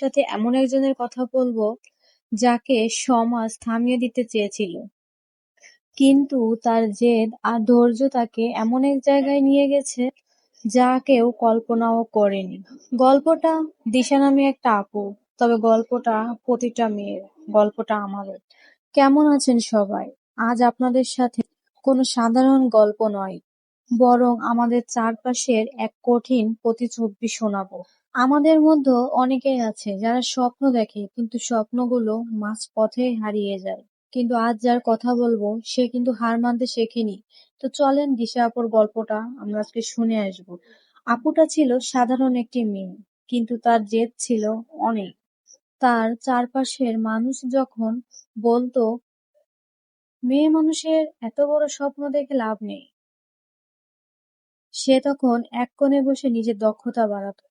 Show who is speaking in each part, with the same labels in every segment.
Speaker 1: সাথে এমন একজনের কথা বলবো যাকে সমাজ থামিয়ে দিতে চেয়েছিল, কিন্তু তার জেদ আর ধৈর্য তাকে এমন এক জায়গায় নিয়ে গেছে যা কেউ কল্পনাও করেনি। গল্পটা দিশা নামে একটা আপু, তবে গল্পটা প্রতিটা মেয়ের, গল্পটা আমারও। কেমন আছেন সবাই? আজ আপনাদের সাথে কোনো সাধারণ গল্প নয়, বরং আমাদের চারপাশের এক কঠিন প্রতিচ্ছবি শোনাবো। আমাদের মধ্যে অনেকেই আছে যারা স্বপ্ন দেখে কিন্তু স্বপ্নগুলো মাঝপথে হারিয়ে যায়। কিন্তু আজ যার কথা বলবো সে কিন্তু হার মানতে শেখেনি। তো চলেন দিশা আপুর গল্পটা আমরা আজকে শুনে আসবো। আপুটা ছিল সাধারণ একটি মেয়ে, কিন্তু তার জেদ ছিল অনেক। তার চারপাশের মানুষ যখন বলতো মেয়ে মানুষের এত বড় স্বপ্ন দেখে লাভ নেই, সে তখন এক কোণে বসে নিজের দক্ষতা বাড়াতো।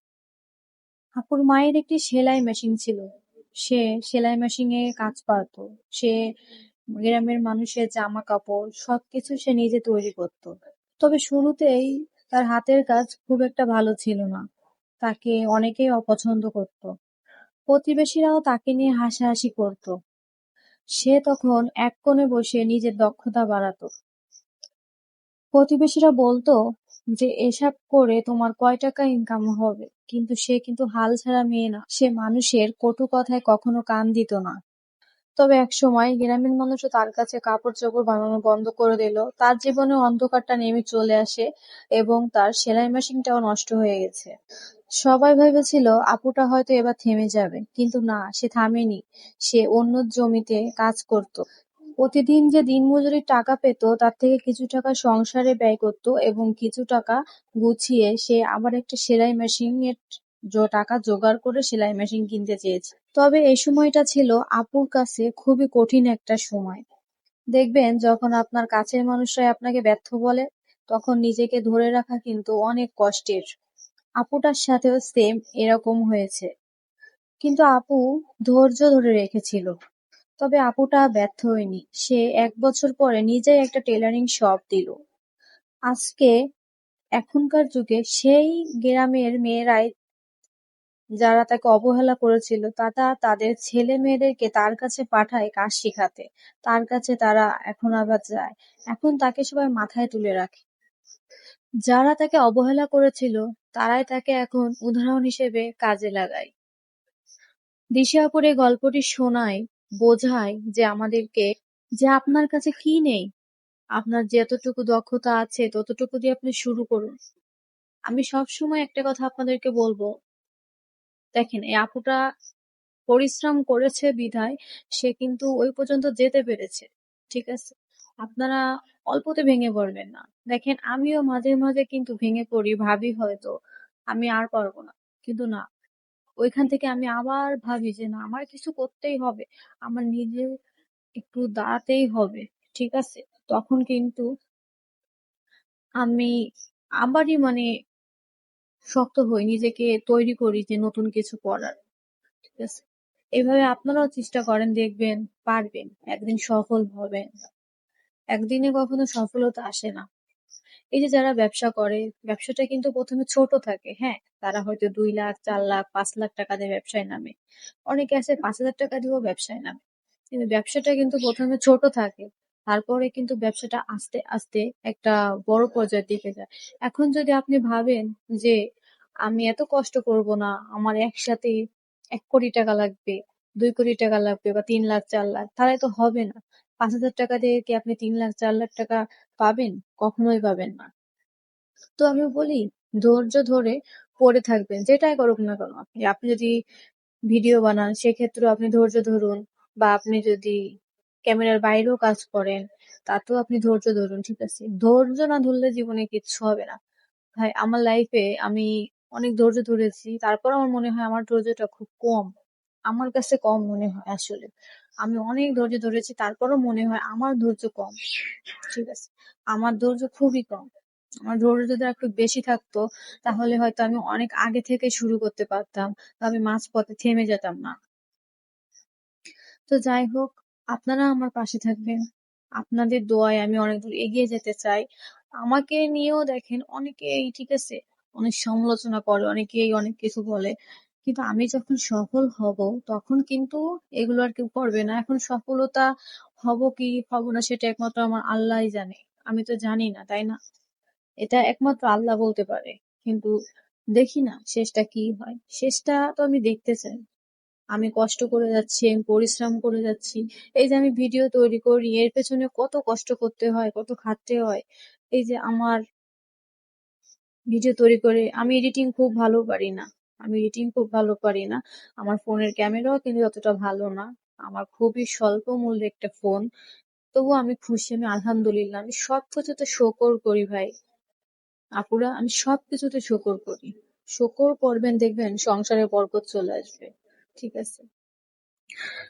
Speaker 1: আপুর মায়ের একটি সেলাই মেশিন ছিল। সে সেলাই মেশিনে কাজ পারতো। সে গ্রামের মানুষের জামা কাপড় সবকিছু সে নিজে তৈরি করত। তবে শুরুতেই তার হাতের কাজ খুব একটা ভালো ছিল না। তাকে অনেকেই অপছন্দ করত। প্রতিবেশীরাও তাকে নিয়ে হাসাহাসি করত। সে তখন এক কোণে বসে নিজের দক্ষতা বাড়াতো। প্রতিবেশীরা বলতো যে এসব করে তোমার কয় টাকা ইনকাম হবে, কিন্তু সে কিন্তু হাল ছাড়া মেয়ে না। সে মানুষের কটু কথায় কখনো কান দিত না। তবে একসময় গ্রামের মানুষও তার কাছে কাপড় চোপড় বানানো বন্ধ করে দিল। তার জীবনে অন্ধকারটা নেমে চলে আসে এবং তার সেলাই মেশিনটাও নষ্ট হয়ে গেছে। সবাই ভেবেছিল আপুটা হয়তো এবার থেমে যাবে, কিন্তু না, সে থামেনি। সে অন্য জমিতে কাজ করত। প্রতিদিন যে দিনমজুরির টাকা পেত তার থেকে কিছু টাকা সংসারে ব্যয় করত এবং কিছু টাকা গুছিয়ে সে আবার একটা সেলাই মেশিনের টাকা জোগাড় করে সেলাই মেশিন কিনতে চেয়েছে। তবে এই সময়টা ছিল আপুর কাছে খুবই কঠিন একটা সময়। দেখবেন যখন আপনার কাছের মানুষরাই আপনাকে ব্যর্থ বলে, তখন নিজেকে ধরে রাখা কিন্তু অনেক কষ্টের। আপুটার সাথেও সেম এরকম হয়েছে, কিন্তু আপু ধৈর্য ধরে রেখেছিল। তবে আপুটা ব্যর্থ হয়নি। সে ১ বছর পরে নিজেই একটা টেলারিং শপ দিল। আজকে এখনকার যুগে সেই গ্রামের মেয়েরাই যারা তাকে অবহেলা করেছিল তারা তাদের ছেলে মেয়েদেরকে তার কাছে পাঠায় কাজ শিখাতে। তার কাছে তারা এখন আবার যায়। এখন তাকে সবাই মাথায় তুলে রাখে। যারা তাকে অবহেলা করেছিল তারাই তাকে এখন উদাহরণ হিসেবে কাজে লাগায়। দিশা আপুর এই গল্পটি শোনায়, বোঝায় যে আমাদেরকে যে আপনার কাছে কি নেই, আপনার যতটুকু দক্ষতা আছে ততটুকু দিয়ে আপনি শুরু করুন। আমি সবসময় একটা কথা আপনাদেরকে বলবো, দেখেন এই আপুটা পরিশ্রম করেছে বিধায় সে কিন্তু ওই পর্যন্ত যেতে পেরেছে। ঠিক আছে? আপনারা অল্পতে ভেঙে পড়বেন না। দেখেন আমিও মাঝে মাঝে কিন্তু ভেঙে পড়ি, ভাবি হয়তো আমি আর পারবো না, কিন্তু না, ওইখান থেকে আমি আবার ভাবি যে না, আমার কিছু করতেই হবে, আমার নিজে একটু দাঁড়াতেই হবে। ঠিক আছে? তখন কিন্তু আমি আবারই শক্ত হই, নিজেকে তৈরি করি যে নতুন কিছু করার। ঠিক আছে? এভাবে আপনারাও চেষ্টা করেন, দেখবেন পারবেন, একদিন সফল হবেন। একদিনে কখনো সফলতা আসে না। এই যে যারা ব্যবসা করে, ব্যবসাটা কিন্তু প্রথমে ছোট থাকে। হ্যাঁ, তারা হয়তো ২ লাখ, ৪ লাখ, ৫ লাখ টাকা দিয়ে ব্যবসায় নামে। অনেকে আছে ৫,০০০ টাকা দিয়েও ব্যবসায় নামে। কিন্তু ব্যবসাটা কিন্তু প্রথমে ছোট থাকে। তারপরে কিন্তু ব্যবসাটা আস্তে আস্তে একটা বড় পর্যায়ের দিকে যায়। এখন যদি আপনি ভাবেন যে আমি এত কষ্ট করব না, আমার একসাথে ১ কোটি টাকা লাগবে, ২ কোটি টাকা লাগবে বা ৩ লাখ, ৪ লাখ, তাহলে তো হবে না। ৫,০০০ টাকা দিয়ে কি আপনি ৩ লাখ, ৪ লাখ টাকা পাবেন? কখনোই পাবেন না। তো আমি বলি ধৈর্য ধরে পড়ে থাকবেন, যেটাই করুক না কেন। আপনি আপনি যদি ভিডিও বানান সেক্ষেত্রেও আপনি ধৈর্য ধরুন, বা আপনি যদি ক্যামেরার বাইরেও কাজ করেন তাতেও আপনি ধৈর্য ধরুন। ঠিক আছে? ধৈর্য না ধরলে জীবনে কিচ্ছু হবে না। ভাই আমার লাইফে আমি অনেক ধৈর্য ধরেছি, তারপর আমার মনে হয় আমার ধৈর্যটা খুব কম। আমার কাছে কম মনে হয় আসলে। আমি অনেক ধৈর্য ধরেছি, তারপরও মনে হয় আমার ধৈর্য কম। ঠিক আছে? আমার ধৈর্য খুবই কম। আমার ধৈর্য যদি একটু বেশি থাকতো তাহলে হয়তো আমি অনেক আগে থেকে শুরু করতে পারতাম। তো আমি মাঝপথে থেমে যেতাম না। তো যাই হোক, আপনারা আমার পাশে থাকবেন। আপনাদের দোয়ায় আমি অনেক দূর এগিয়ে যেতে চাই। আমাকে নিয়েও দেখেন অনেকেই, ঠিক আছে, অনেক সমালোচনা করে, অনেকেই অনেক কিছু বলে। কিন্তু আমি যখন সফল হব তখন কিন্তু এগুলো আর কেউ করবে না। এখন সফলতা হব কি হব না সেটা একমাত্র আমার আল্লাহই জানে। আমি তো জানি না, তাই না? এটা একমাত্র আল্লাহ বলতে পারে। কিন্তু দেখি না শেষটা কি হয়। শেষটা তো আমি দেখতে চাই। আমি কষ্ট করে যাচ্ছি, আমি পরিশ্রম করে যাচ্ছি। এই যে আমি ভিডিও তৈরি করি, এর পেছনে কত কষ্ট করতে হয়, কত খাটতে হয়। এই যে আমার ভিডিও তৈরি করে আমি এডিটিং খুব ভালো পারি না। আমি এডিটিং খুব ভালো পারি না। আমার ফোনের ক্যামেরাও কিন্তু অতটা ভালো না। আমার খুবই স্বল্প মূল্যের একটা ফোন। তবুও আমি খুশি, আমি আলহামদুলিল্লাহ। আমি সবকিছুতে শুকর করি ভাই। আপুরা, আমি সবকিছুতে শুকর করি। শুকর করবেন, দেখবেন সংসারে বরকত চলে আসবে। ঠিক আছে?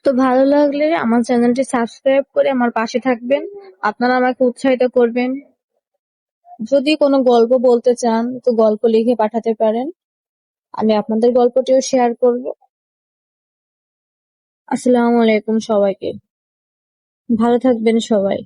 Speaker 1: তো ভালো লাগলে আমার চ্যানেলটি সাবস্ক্রাইব করে আমার পাশে থাকবেন। আপনারা আমাকে উৎসাহিত করবেন। যদি কোনো গল্প বলতে চান তো গল্প লিখে পাঠাতে পারেন। আমি আপনাদের গল্পটিও শেয়ার করব। আসসালামু আলাইকুম সবাইকে। ভালো থাকবেন সবাই।